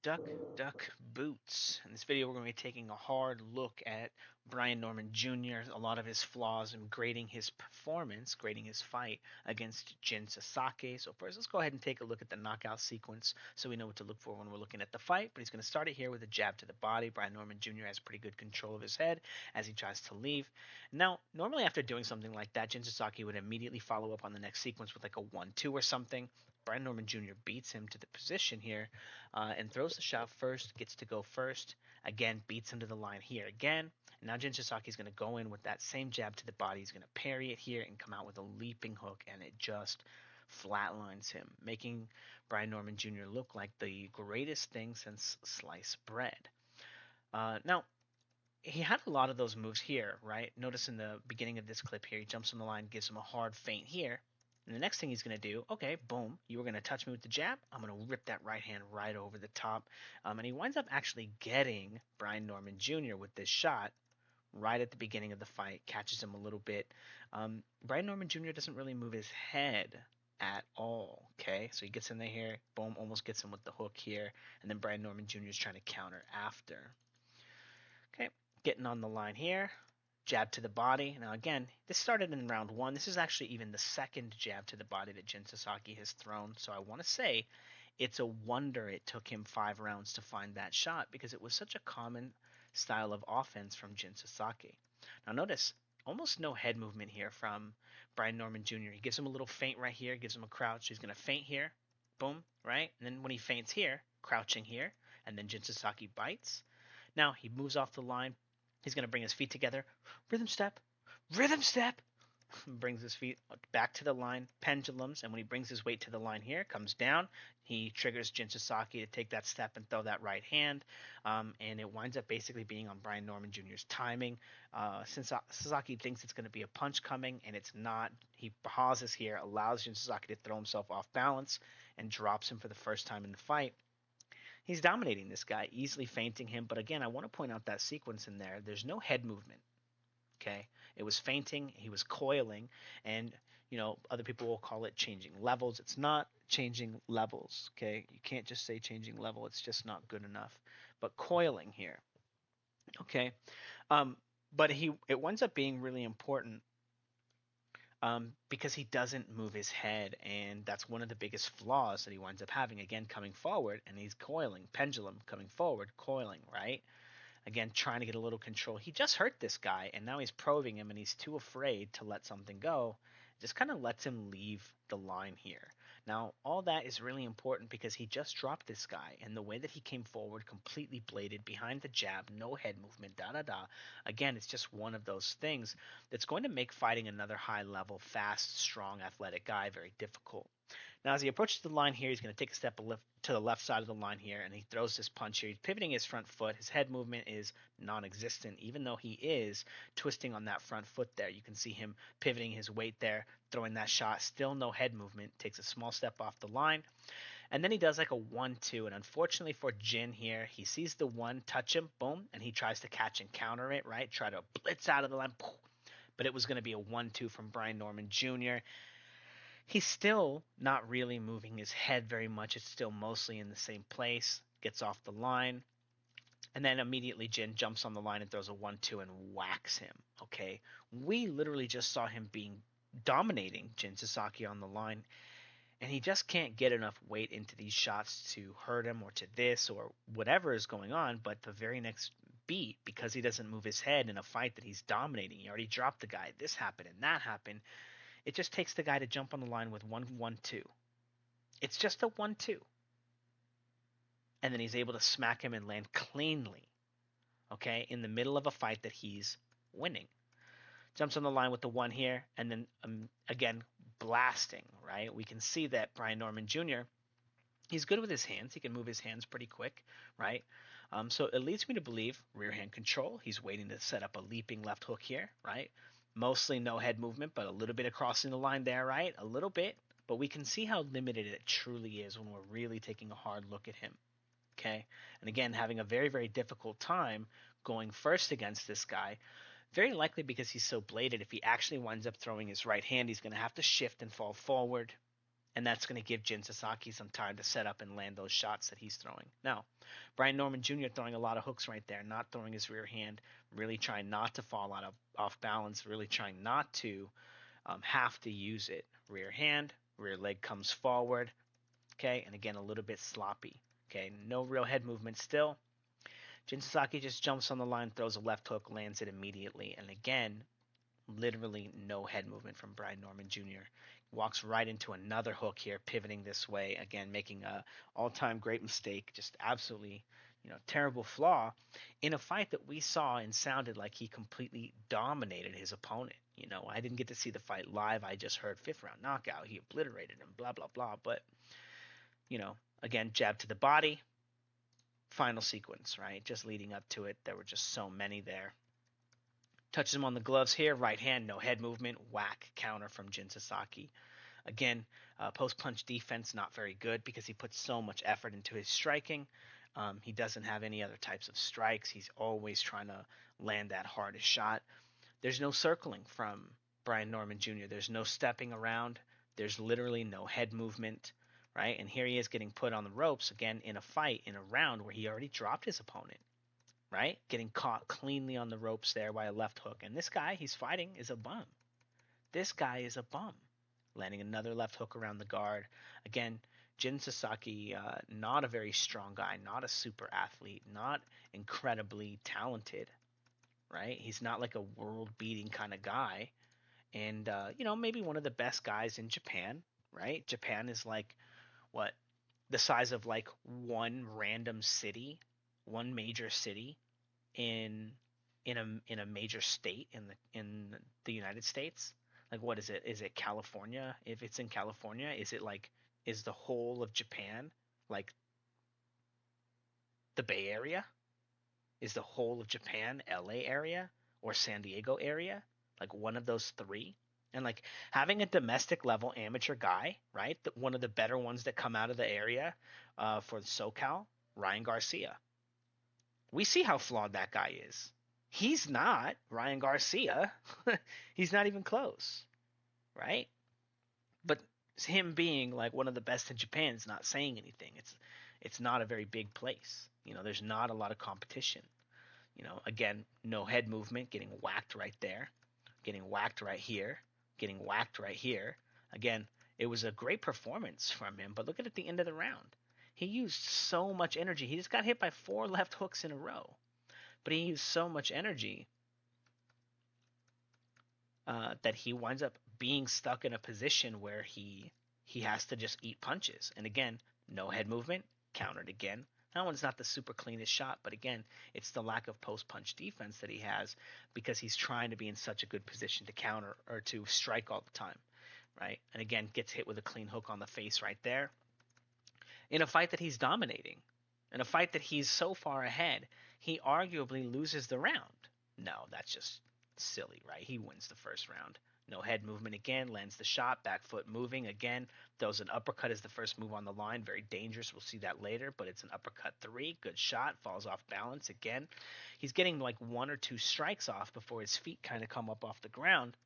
Duck, Duck, Boots. In this video, we're going to be taking a hard look at Brian Norman Jr., a lot of his flaws, and grading his performance, grading his fight against Jin Sasaki. So first, let's go ahead and take a look at the knockout sequence so we know what to look for when we're looking at the fight. But he's going to start it here with a jab to the body. Brian Norman Jr. has pretty good control of his head as he tries to leave. Now, normally after doing something like that, Jin Sasaki would immediately follow up on the next sequence with like a 1-2 or something. Brian Norman Jr. beats him to the position here and throws the shot first, gets to go first. Again, beats him to the line here again. And now Jin Sasaki is going to go in with that same jab to the body. He's going to parry it here and come out with a leaping hook, and it just flatlines him, making Brian Norman Jr. look like the greatest thing since sliced bread. Now, he had a lot of those moves here, right? Notice in the beginning of this clip here, he jumps on the line, gives him a hard feint here. And the next thing he's going to do, okay, boom, you were going to touch me with the jab. I'm going to rip that right hand right over the top. And he winds up actually getting Brian Norman Jr. with this shot right at the beginning of the fight, catches him a little bit. Brian Norman Jr. doesn't really move his head at all, okay? So he gets in there here, boom, almost gets him with the hook here. And then Brian Norman Jr. is trying to counter after. Okay, getting on the line here. Jab to the body. Now again, this started in round one. This is actually even the second jab to the body that Jin Sasaki has thrown. So I want to say it's a wonder it took him 5 rounds to find that shot because it was such a common style of offense from Jin Sasaki. Now notice, almost no head movement here from Brian Norman Jr. He gives him a little feint right here, gives him a crouch. He's going to feint here. Boom, right? And then when he feints here, crouching here, and then Jin Sasaki bites. Now he moves off the line. He's going to bring his feet together. Rhythm step. Rhythm step. Brings his feet back to the line. Pendulums. And when he brings his weight to the line here, comes down. He triggers Jin Sasaki to take that step and throw that right hand. And it winds up basically being on Brian Norman Jr.'s timing. Since Sasaki thinks it's going to be a punch coming, and it's not, he pauses here, allows Jin Sasaki to throw himself off balance, and drops him for the first time in the fight. He's dominating this guy, easily feinting him. But again, I want to point out that sequence in there. There's no head movement. Okay, it was feinting. He was coiling, and other people will call it changing levels. It's not changing levels. Okay, you can't just say changing level. It's just not good enough. But coiling here. Okay, but it winds up being really important because he doesn't move his head, and that's one of the biggest flaws that he winds up having. Again, coming forward, and he's coiling, pendulum coming forward, coiling, right? Again, trying to get a little control. He just hurt this guy, and now he's probing him, and he's too afraid to let something go. Just kind of lets him leave the line here. Now, all that is really important because he just dropped this guy, and the way that he came forward, completely bladed, behind the jab, no head movement, da-da-da. Again, it's just one of those things that's going to make fighting another high-level, fast, strong, athletic guy very difficult. Now, as he approaches the line here, he's going to take a step to the left side of the line here, and he throws this punch here. He's pivoting his front foot. His head movement is non-existent, even though he is twisting on that front foot there. You can see him pivoting his weight there, throwing that shot. Still no head movement. Takes a small step off the line. And then he does like a 1-2, and unfortunately for Jin here, he sees the one, touch him, boom, and he tries to catch and counter it, right? Try to blitz out of the line, but it was going to be a 1-2 from Brian Norman Jr. He's still not really moving his head very much. It's still mostly in the same place. Gets off the line. And then immediately Jin jumps on the line and throws a 1-2 and whacks him. Okay. We literally just saw him dominating Jin Sasaki on the line. And he just can't get enough weight into these shots to hurt him or to this or whatever is going on. But the very next beat, because he doesn't move his head in a fight that he's dominating, he already dropped the guy. This happened and that happened. It just takes the guy to jump on the line with 1-1-2. It's just a 1-2. And then he's able to smack him and land cleanly, okay, in the middle of a fight that he's winning. Jumps on the line with the 1 here, and then, again, blasting, right? We can see that Brian Norman Jr., he's good with his hands. He can move his hands pretty quick, right? So it leads me to believe rear hand control. He's waiting to set up a leaping left hook here, right? Mostly no head movement, but a little bit of crossing the line there, right? A little bit. But we can see how limited it truly is when we're really taking a hard look at him, okay? And again, having a very, very difficult time going first against this guy, very likely because he's so bladed. If he actually winds up throwing his right hand, he's going to have to shift and fall forward. and that's going to give Jin Sasaki some time to set up and land those shots that he's throwing. Now, Brian Norman Jr. throwing a lot of hooks right there, not throwing his rear hand, really trying not to fall out of off balance, really trying not to have to use it. Rear hand, rear leg comes forward, okay, and again a little bit sloppy, okay, no real head movement still. Jin Sasaki just jumps on the line, throws a left hook, lands it immediately, and again, literally no head movement from Brian Norman Jr. Walks right into another hook here, pivoting this way, again making a all-time great mistake, just absolutely, terrible flaw in a fight that we saw and sounded like he completely dominated his opponent. I didn't get to see the fight live. I just heard fifth round knockout. He obliterated him, blah blah blah. But again, jab to the body, final sequence, right? Just leading up to it, there were just so many there. Touches him on the gloves here, right hand, no head movement, whack, counter from Jin Sasaki. Again, post-punch defense not very good because he puts so much effort into his striking. He doesn't have any other types of strikes. He's always trying to land that hardest shot. There's no circling from Brian Norman Jr. There's no stepping around. There's literally no head movement, right? And here he is getting put on the ropes again in a fight, in a round where he already dropped his opponent, right? Getting caught cleanly on the ropes there by a left hook. And this guy he's fighting is a bum. This guy is a bum. Landing another left hook around the guard. Again, Jin Sasaki, not a very strong guy, not a super athlete, not incredibly talented, right? He's not like a world-beating kind of guy. And, maybe one of the best guys in Japan, right? Japan is like, what, the size of like one random city, one major city in a major state in the United States. Like, what is it? Is it California? If it's in California, is the whole of Japan like the Bay Area? Is the whole of Japan LA area or San Diego area? Like one of those three? And like having a domestic level amateur guy, right? One of the better ones that come out of the area for SoCal, Ryan Garcia. We see how flawed that guy is. He's not Ryan Garcia. He's not even close, right? But him being like one of the best in Japan is not saying anything. It's not a very big place. There's not a lot of competition. Again, no head movement, getting whacked right there, getting whacked right here, getting whacked right here. Again, it was a great performance from him, but look at the end of the round. He used so much energy. He just got hit by 4 left hooks in a row, but he used so much energy that he winds up being stuck in a position where he has to just eat punches. And again, no head movement, countered again. That one's not the super cleanest shot, but again, it's the lack of post-punch defense that he has because he's trying to be in such a good position to counter or to strike all the time, right? And again, gets hit with a clean hook on the face right there. In a fight that he's dominating, in a fight that he's so far ahead, he arguably loses the round. No, that's just silly, right? He wins the first round. No head movement again, lands the shot, back foot moving again, throws an uppercut as the first move on the line, very dangerous, we'll see that later, but it's an uppercut 3, good shot, falls off balance again. He's getting like 1 or 2 strikes off before his feet kind of come up off the ground,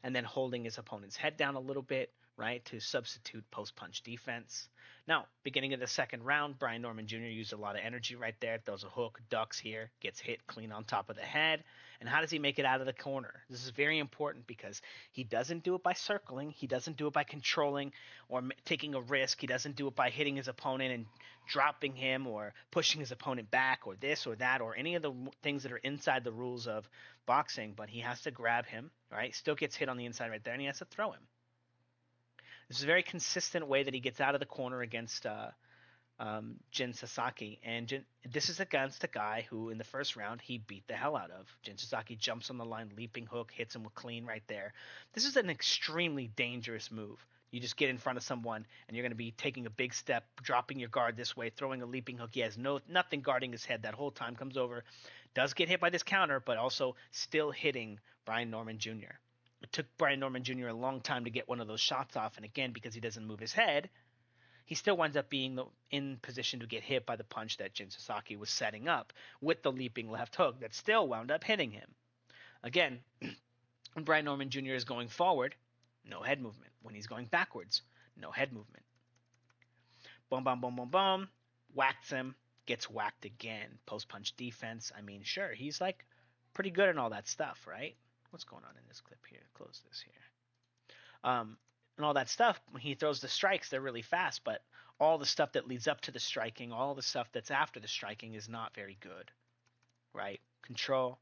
and then holding his opponent's head down a little bit, right, to substitute post-punch defense. Now, beginning of the second round, Brian Norman Jr. used a lot of energy right there, throws a hook, ducks here, gets hit clean on top of the head. And how does he make it out of the corner? This is very important because he doesn't do it by circling. He doesn't do it by controlling or taking a risk. He doesn't do it by hitting his opponent and dropping him or pushing his opponent back or this or that or any of the things that are inside the rules of boxing. But he has to grab him, right? Still gets hit on the inside right there, and he has to throw him. This is a very consistent way that he gets out of the corner against Jin Sasaki. And this is against a guy who, in the first round, he beat the hell out of. Jin Sasaki jumps on the line, leaping hook, hits him with clean right there. This is an extremely dangerous move. You just get in front of someone, and you're going to be taking a big step, dropping your guard this way, throwing a leaping hook. He has nothing guarding his head that whole time, comes over, does get hit by this counter, but also still hitting Brian Norman Jr. It took Brian Norman Jr. a long time to get one of those shots off, and again, because he doesn't move his head, he still winds up being in position to get hit by the punch that Jin Sasaki was setting up with the leaping left hook that still wound up hitting him. Again, when Brian Norman Jr. is going forward, no head movement. When he's going backwards, no head movement. Boom, boom, boom, boom, boom. Whacks him. Gets whacked again. Post punch defense. I mean, sure, he's like pretty good at all that stuff, right? What's going on in this clip here? Close this here. And all that stuff, when he throws the strikes, they're really fast, but all the stuff that leads up to the striking, all the stuff that's after the striking is not very good, right? Control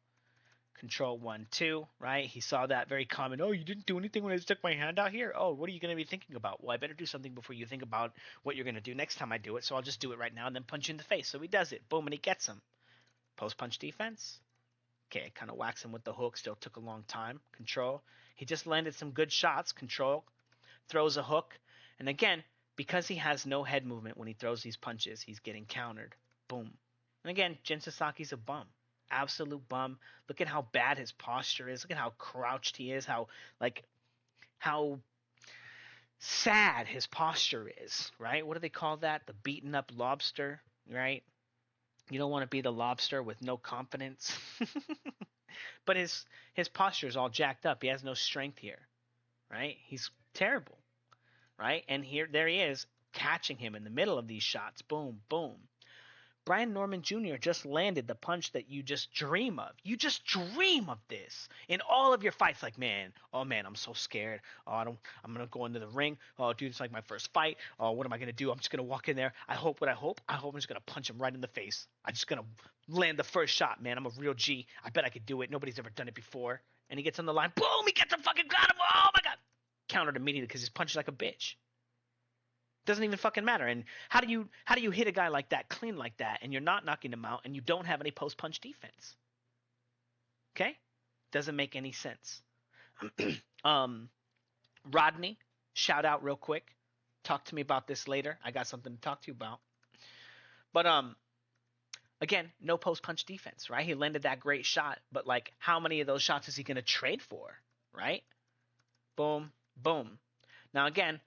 1, 2, right? He saw that very common, oh, you didn't do anything when I stuck my hand out here? Oh, what are you going to be thinking about? Well, I better do something before you think about what you're going to do next time I do it, so I'll just do it right now and then punch you in the face. So he does it. Boom, and he gets him. Post-punch defense. Okay, kind of whacks him with the hook. Still took a long time. Control. He just landed some good shots. Control. Throws a hook. And again, because he has no head movement when he throws these punches, he's getting countered. Boom. And again, Jin Sasaki's a bum. Absolute bum. Look at how bad his posture is. Look at how crouched he is. How sad his posture is, right? What do they call that? The beaten up lobster, right? You don't want to be the lobster with no confidence. But his posture is all jacked up. He has no strength here, right? He's terrible, right? And there he is, catching him in the middle of these shots. Boom, boom. Brian Norman Jr. just landed the punch that you just dream of. You just dream of this in all of your fights. Like, man, I'm so scared. I'm gonna go into the ring. Oh, dude, it's like my first fight. Oh, what am I gonna do? I'm just gonna walk in there. I hope I'm just gonna punch him right in the face. I'm just gonna land the first shot, man. I'm a real G. I bet I could do it. Nobody's ever done it before. And he gets on the line. Boom! He gets him, fucking got him. Oh my god! Countered immediately because his punch is like a bitch. Doesn't even fucking matter. And how do you hit a guy like that, clean like that, and you're not knocking him out, and you don't have any post punch defense? Okay, doesn't make any sense. Rodney, shout out real quick. Talk to me about this later. I got something to talk to you about. But again, no post punch defense, right? He landed that great shot, but like, how many of those shots is he going to trade for, right? Boom, boom. Now again,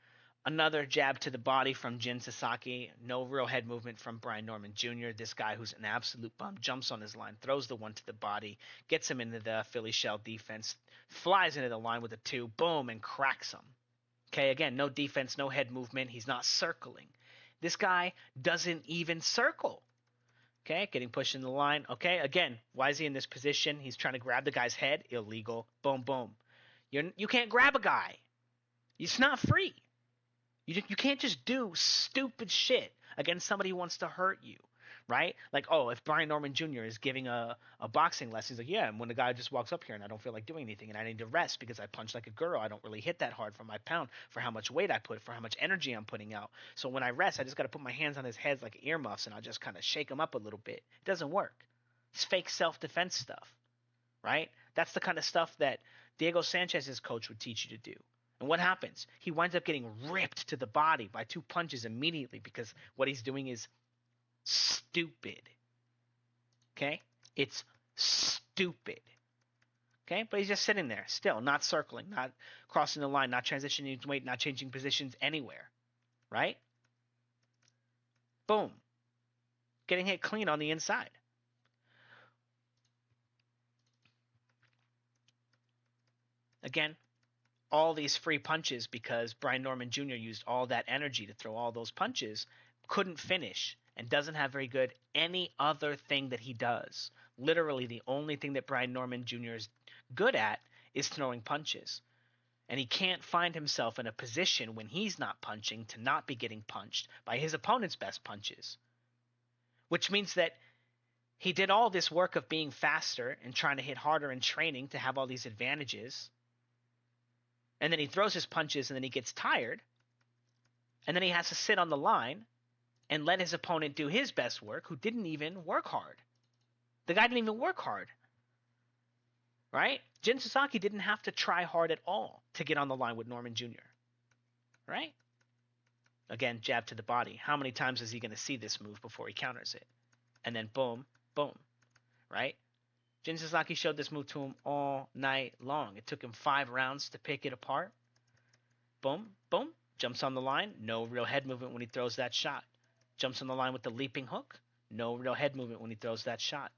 another jab to the body from Jin Sasaki. No real head movement from Brian Norman Jr. This guy who's an absolute bum jumps on his line, throws the one to the body, gets him into the Philly shell defense, flies into the line with a 2, boom, and cracks him. Okay, again, no defense, no head movement. He's not circling. This guy doesn't even circle. Okay, getting pushed in the line. Okay, again, why is he in this position? He's trying to grab the guy's head. Illegal. Boom, boom. You can't grab a guy. It's not free. You can't just do stupid shit against somebody who wants to hurt you, right? Like, oh, if Brian Norman Jr. is giving a boxing lesson, he's like, yeah, and when the guy just walks up here and I don't feel like doing anything and I need to rest because I punch like a girl, I don't really hit that hard for my pound, for how much weight I put, for how much energy I'm putting out. So when I rest, I just got to put my hands on his head like earmuffs and I'll just kind of shake him up a little bit. It doesn't work. It's fake self-defense stuff, right? That's the kind of stuff that Diego Sanchez's coach would teach you to do. And what happens? He winds up getting ripped to the body by 2 punches immediately because what he's doing is stupid. Okay? It's stupid. Okay? But he's just sitting there still, not circling, not crossing the line, not transitioning his weight, not changing positions anywhere. Right? Boom. Getting hit clean on the inside. Again, all these free punches because Brian Norman Jr. used all that energy to throw all those punches, couldn't finish, and doesn't have very good any other thing that he does. Literally the only thing that Brian Norman Jr. is good at is throwing punches. And he can't find himself in a position when he's not punching to not be getting punched by his opponent's best punches. Which means that he did all this work of being faster and trying to hit harder in training to have all these advantages. And then he throws his punches and then he gets tired. And then he has to sit on the line and let his opponent do his best work, who didn't even work hard. The guy didn't even work hard. Right? Jin Sasaki didn't have to try hard at all to get on the line with Norman Jr. Right? Again, jab to the body. How many times is he going to see this move before he counters it? And then boom, boom. Right? Jin Sasaki showed this move to him all night long. It took him 5 rounds to pick it apart. Boom, boom. Jumps on the line. No real head movement when he throws that shot. Jumps on the line with the leaping hook. No real head movement when he throws that shot.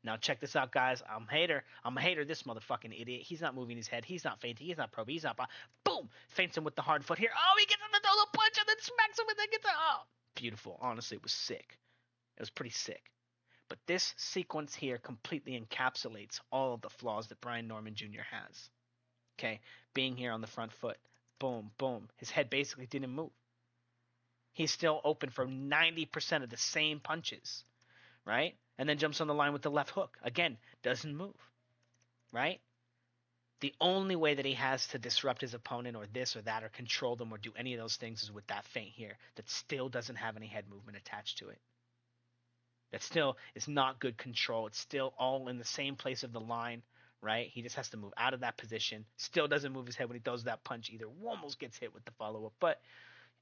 Now check this out, guys. I'm a hater. This motherfucking idiot. He's not moving his head. He's not fainting. He's not probing. He's not... Boom! Boom! Feints him with the hard foot here. Oh, he gets him to throw the punch and then smacks him and then gets it. Oh, beautiful. Honestly, it was sick. It was pretty sick. But this sequence here completely encapsulates all of the flaws that Brian Norman Jr. has. Okay, being here on the front foot. Boom, boom. His head basically didn't move. He's still open for 90% of the same punches, right? And then jumps on the line with the left hook. Again, doesn't move, right? The only way that he has to disrupt his opponent or this or that or control them or do any of those things is with that feint here that still doesn't have any head movement attached to it. That still is not good control. It's still all in the same place of the line, right? He just has to move out of that position. Still doesn't move his head when he throws that punch either. Almost gets hit with the follow-up. But,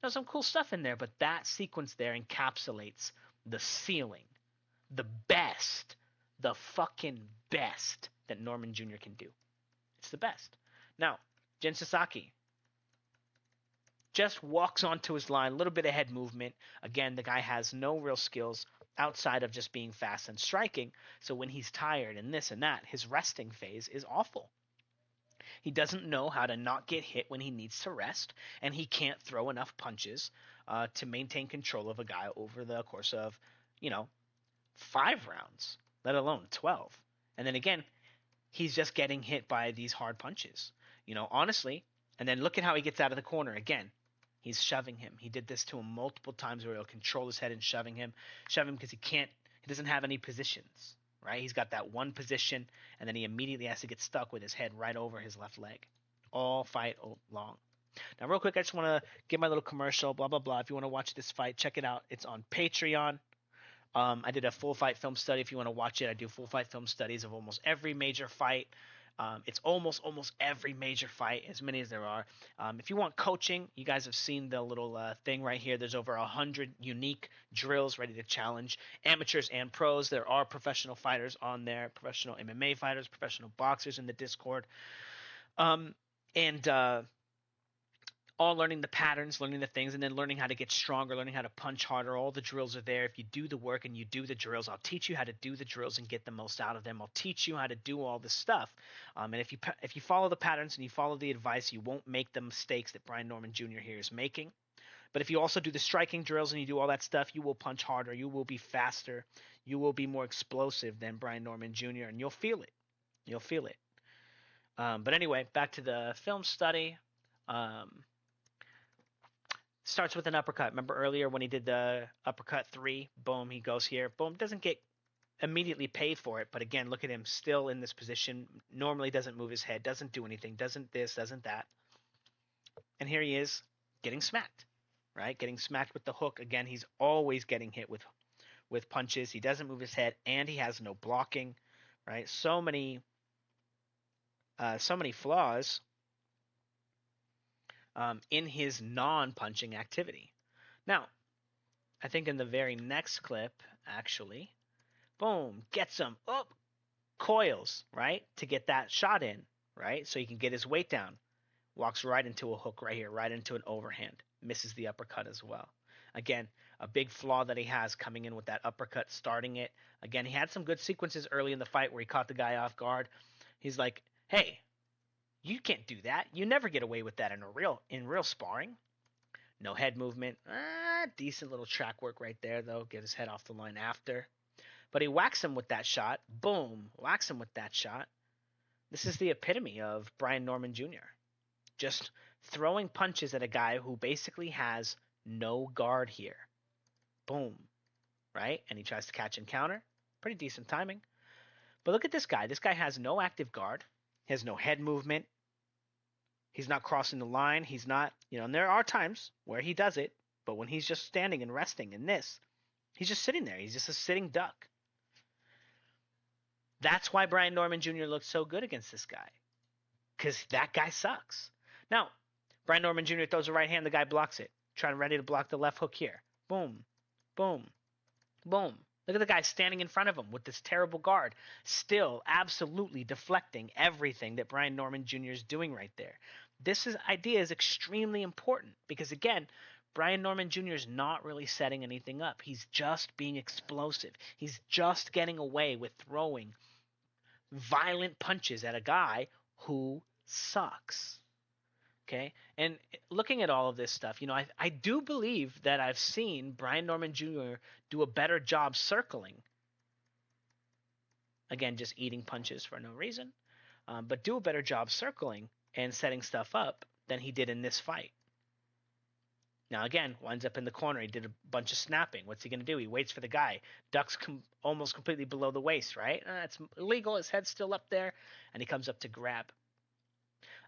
some cool stuff in there. But that sequence there encapsulates the ceiling. The best. The fucking best that Norman Jr. can do. It's the best. Now, Jin Sasaki just walks onto his line. A little bit of head movement. Again, the guy has no real skills outside of just being fast and striking. So when he's tired and this and that, his resting phase is awful. He doesn't know how to not get hit when he needs to rest, and he can't throw enough punches to maintain control of a guy over the course of, 5 rounds, let alone 12. And then again, he's just getting hit by these hard punches, honestly. And then look at how he gets out of the corner again. He's shoving him. He did this to him multiple times where he'll control his head and shove him because he doesn't have any positions, right? He's got that one position, and then he immediately has to get stuck with his head right over his left leg all fight long. Now, real quick, I just want to give my little commercial, blah, blah, blah. If you want to watch this fight, check it out. It's on Patreon. I did a full fight film study. If you want to watch it, I do full fight film studies of almost every major fight. It's almost every major fight, as many as there are. If you want coaching, you guys have seen the little thing right here. There's over 100 unique drills ready to challenge amateurs and pros. There are professional fighters on there, professional MMA fighters, professional boxers in the Discord. All learning the patterns, learning the things, and then learning how to get stronger, learning how to punch harder. All the drills are there. If you do the work and you do the drills, I'll teach you how to do the drills and get the most out of them. I'll teach you how to do all this stuff. And if you follow the patterns and you follow the advice, you won't make the mistakes that Brian Norman Jr. here is making. But if you also do the striking drills and you do all that stuff, you will punch harder. You will be faster. You will be more explosive than Brian Norman Jr., and you'll feel it. You'll feel it. But anyway, back to the film study. Starts with an uppercut. Remember earlier when he did the uppercut 3? Boom, he goes here. Boom, doesn't get immediately paid for it. But again, look at him still in this position. Normally doesn't move his head, doesn't do anything, doesn't this, doesn't that. And here he is getting smacked, right? Getting smacked with the hook. Again, he's always getting hit with punches. He doesn't move his head, and he has no blocking, right? So many flaws in his non-punching activity. Now, I think in the very next clip, actually, boom, gets him up, coils, right, to get that shot in, right, so he can get his weight down. Walks right into a hook right here, right into an overhand. Misses the uppercut as well. Again, a big flaw that he has coming in with that uppercut, starting it. Again, he had some good sequences early in the fight where he caught the guy off guard. He's like, hey, you can't do that. You never get away with that in real sparring. No head movement. Decent little track work right there, though. Get his head off the line after. But he whacks him with that shot. Boom. Whacks him with that shot. This is the epitome of Brian Norman Jr. Just throwing punches at a guy who basically has no guard here. Boom. Right? And he tries to catch and counter. Pretty decent timing. But look at this guy. This guy has no active guard. He has no head movement. He's not crossing the line. He's not, and there are times where he does it, but when he's just standing and resting in this, he's just sitting there. He's just a sitting duck. That's why Brian Norman Jr. looked so good against this guy, because that guy sucks. Now, Brian Norman Jr. throws a right hand. The guy blocks it, ready to block the left hook here. Boom, boom, boom. Look at the guy standing in front of him with this terrible guard, still absolutely deflecting everything that Brian Norman Jr. is doing right there. This idea is extremely important because, again, Brian Norman Jr. is not really setting anything up. He's just being explosive. He's just getting away with throwing violent punches at a guy who sucks. Okay, and looking at all of this stuff, I do believe that I've seen Brian Norman Jr. do a better job circling. Again, just eating punches for no reason, but do a better job circling and setting stuff up than he did in this fight. Now, again, winds up in the corner. He did a bunch of snapping. What's he going to do? He waits for the guy. Ducks almost completely below the waist, right? It's illegal. His head's still up there, and he comes up to grab.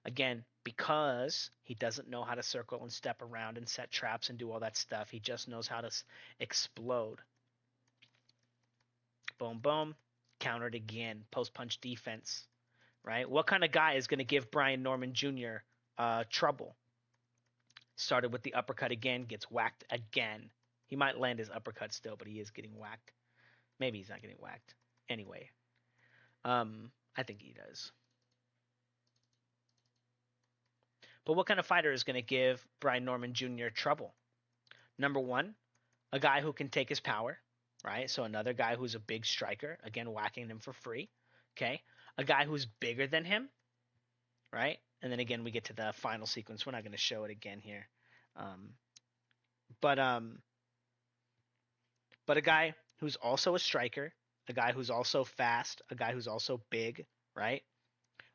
Again, because he doesn't know how to circle and step around and set traps and do all that stuff. He just knows how to explode. Boom, boom. Countered again. Post-punch defense, right? What kind of guy is going to give Brian Norman Jr. Trouble? Started with the uppercut again, gets whacked again. He might land his uppercut still, but he is getting whacked. Maybe he's not getting whacked. Anyway, I think he does. But what kind of fighter is going to give Brian Norman Jr. trouble? Number one, a guy who can take his power, right? So another guy who's a big striker, again, whacking him for free, okay? A guy who's bigger than him, right? And then again, we get to the final sequence. We're not going to show it again here. But a guy who's also a striker, a guy who's also fast, a guy who's also big, right?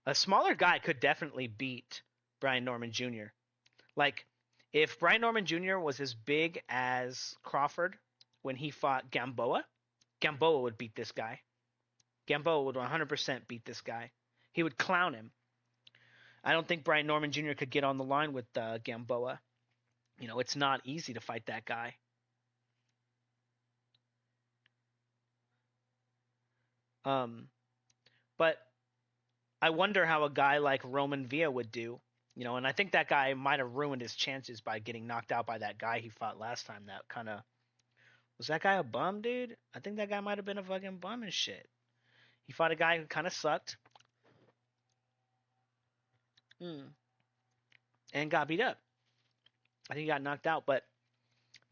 A smaller guy could definitely beat Brian Norman Jr. Like, if Brian Norman Jr. was as big as Crawford when he fought Gamboa, Gamboa would beat this guy. Gamboa would 100% beat this guy. He would clown him. I don't think Brian Norman Jr. could get on the line with Gamboa. It's not easy to fight that guy. But I wonder how a guy like Roman Villa would do. And I think that guy might have ruined his chances by getting knocked out by that guy he fought last time. That kind of... Was that guy a bum, dude? I think that guy might have been a fucking bum and shit. He fought a guy who kind of sucked. And got beat up. I think he got knocked out, but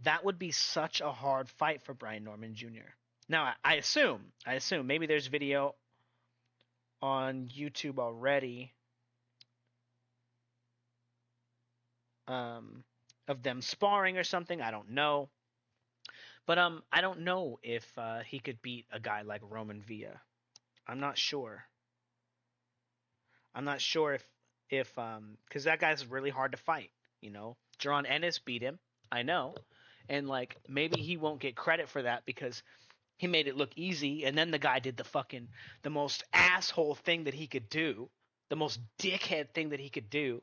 that would be such a hard fight for Brian Norman Jr. Now, I assume, maybe there's video on YouTube already of them sparring or something. I don't know. But I don't know if he could beat a guy like Roman Villa. I'm not sure. I'm not sure if because that guy's really hard to fight. Jaron Ennis beat him. I know. And maybe he won't get credit for that because he made it look easy, and then the guy did the most asshole thing that he could do, the most dickhead thing that he could do,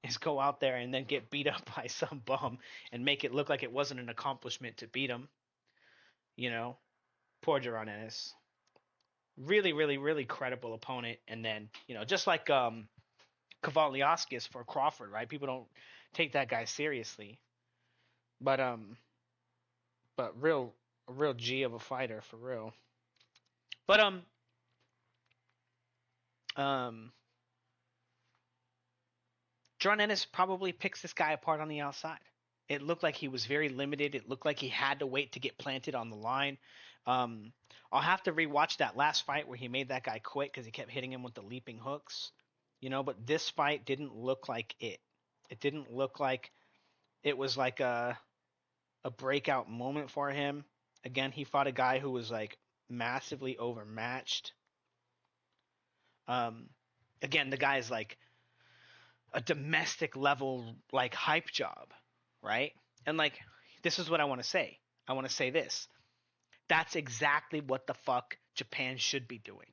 is go out there and then get beat up by some bum and make it look like it wasn't an accomplishment to beat him. Poor Jaron Ennis. Really, really, really credible opponent, and then just like Kavaliauskas for Crawford, right? People don't take that guy seriously, but a real G of a fighter for real. But Jaron Ennis probably picks this guy apart on the outside. It looked like he was very limited. It looked like he had to wait to get planted on the line. I'll have to rewatch that last fight where he made that guy quit because he kept hitting him with the leaping hooks. But this fight didn't look like it. It didn't look like it was like a breakout moment for him. Again, he fought a guy who was massively overmatched. Again, the guy's like a domestic level hype job, right? And this is what I want to say. I want to say this. That's exactly what the fuck Japan should be doing.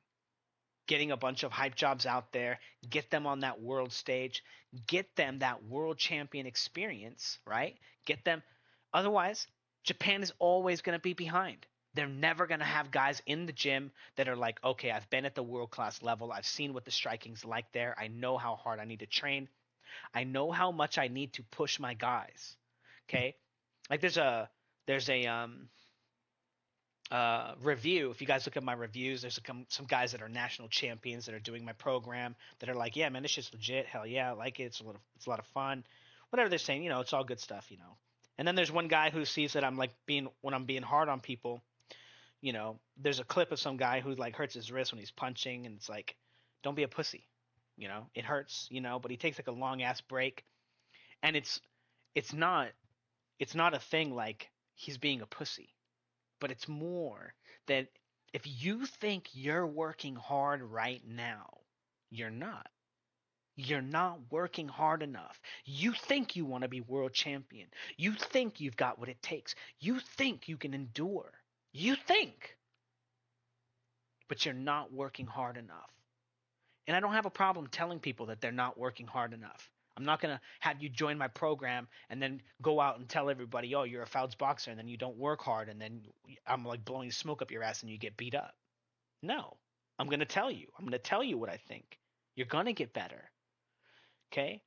Getting a bunch of hype jobs out there, get them on that world stage, get them that world champion experience, right? Get them. Otherwise, Japan is always going to be behind. They're never going to have guys in the gym that are like, okay, I've been at the world-class level. I've seen what the striking's like there. I know how hard I need to train. I know how much I need to push my guys. Okay? There's a review. If you guys look at my reviews, there's some guys that are national champions that are doing my program that are like, yeah, man, this shit's legit. Hell yeah, I like it. It's a lot of fun. Whatever they're saying, it's all good stuff, And then there's one guy who sees that when I'm being hard on people, there's a clip of some guy who hurts his wrist when he's punching, and it's like, don't be a pussy, It hurts, but he takes like a long ass break, and it's not it's not a thing like he's being a pussy, but it's more that if you think you're working hard right now, you're not. You're not working hard enough. You think you want to be world champion. You think you've got what it takes. You think you can endure. You think, but you're not working hard enough. And I don't have a problem telling people that they're not working hard enough. I'm not going to have you join my program and then go out and tell everybody, oh, you're a Fouts boxer, and then you don't work hard, and then I'm like blowing smoke up your ass and you get beat up. No, I'm going to tell you. I'm going to tell you what I think. You're going to get better. Okay?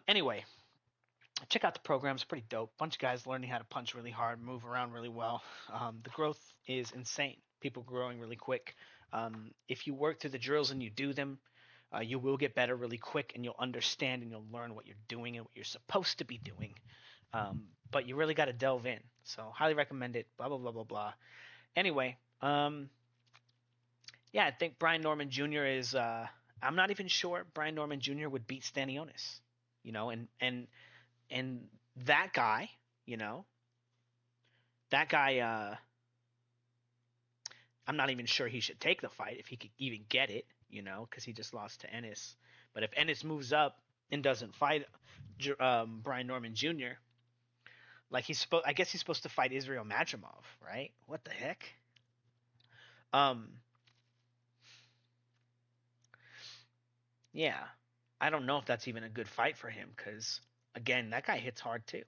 Anyway, check out the program. It's pretty dope. Bunch of guys learning how to punch really hard, move around really well. The growth is insane. People growing really quick. If you work through the drills and you do them, you will get better really quick, and you'll understand and you'll learn what you're doing and what you're supposed to be doing. But you really got to delve in. So highly recommend it. Blah blah blah blah blah. Anyway, yeah, I think Brian Norman Jr. is. I'm not even sure Brian Norman Jr. would beat Stanionis. And that guy, that guy. I'm not even sure he should take the fight if he could even get it, because he just lost to Ennis. But if Ennis moves up and doesn't fight Brian Norman Jr., like I guess he's supposed to fight Israel Madrimov, right? What the heck? Yeah, I don't know if that's even a good fight for him because again, that guy hits hard too.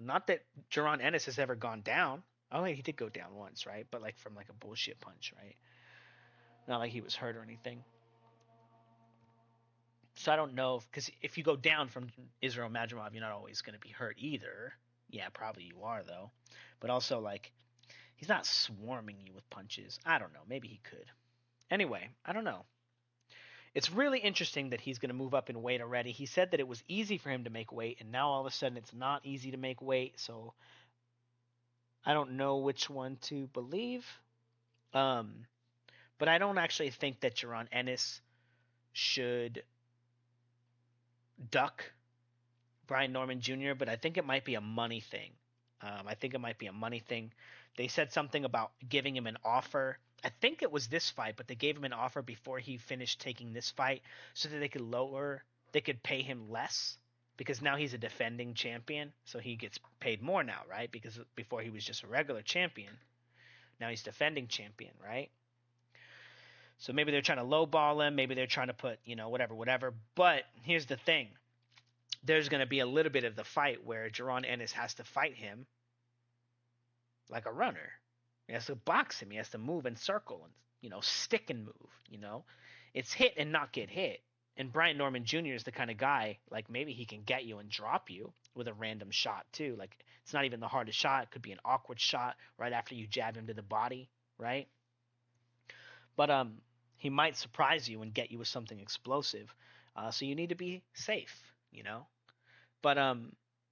Not that Jaron Ennis has ever gone down. Oh, wait, he did go down once, right? But like from like a bullshit punch, right? Not like he was hurt or anything. So I don't know because if you go down from Israel Madrimov, you're not always going to be hurt either. Yeah, probably you are though. But also like he's not swarming you with punches. I don't know. Maybe he could. Anyway, I don't know. It's really interesting that he's going to move up in weight already. He said that it was easy for him to make weight, and now all of a sudden it's not easy to make weight. So I don't know which one to believe. But I don't actually think that Jaron Ennis should duck Brian Norman Jr., but I think it might be a money thing. I think it might be a money thing. They said something about giving him an offer. I think it was this fight, but they gave him an offer before he finished taking this fight so that they could pay him less because now he's a defending champion, so he gets paid more now, right? Because before he was just a regular champion. Now he's defending champion, right? So maybe they're trying to lowball him, maybe they're trying to put, whatever. But here's the thing. There's going to be a little bit of the fight where Jaron Ennis has to fight him like a runner. He has to box him. He has to move and circle and, stick and move, It's hit and not get hit. And Brian Norman Jr. is the kind of guy, like maybe he can get you and drop you with a random shot too. Like it's not even the hardest shot. It could be an awkward shot right after you jab him to the body, right? But he might surprise you and get you with something explosive. So you need to be safe. But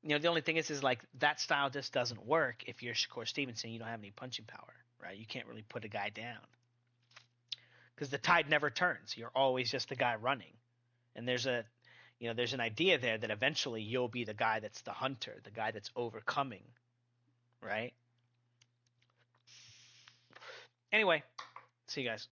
the only thing is like that style just doesn't work if you're Shakur Stevenson. You don't have any punching power, right? You can't really put a guy down because the tide never turns. You're always just the guy running, and there's an idea there that eventually you'll be the guy that's the hunter, the guy that's overcoming, right? Anyway, see you guys.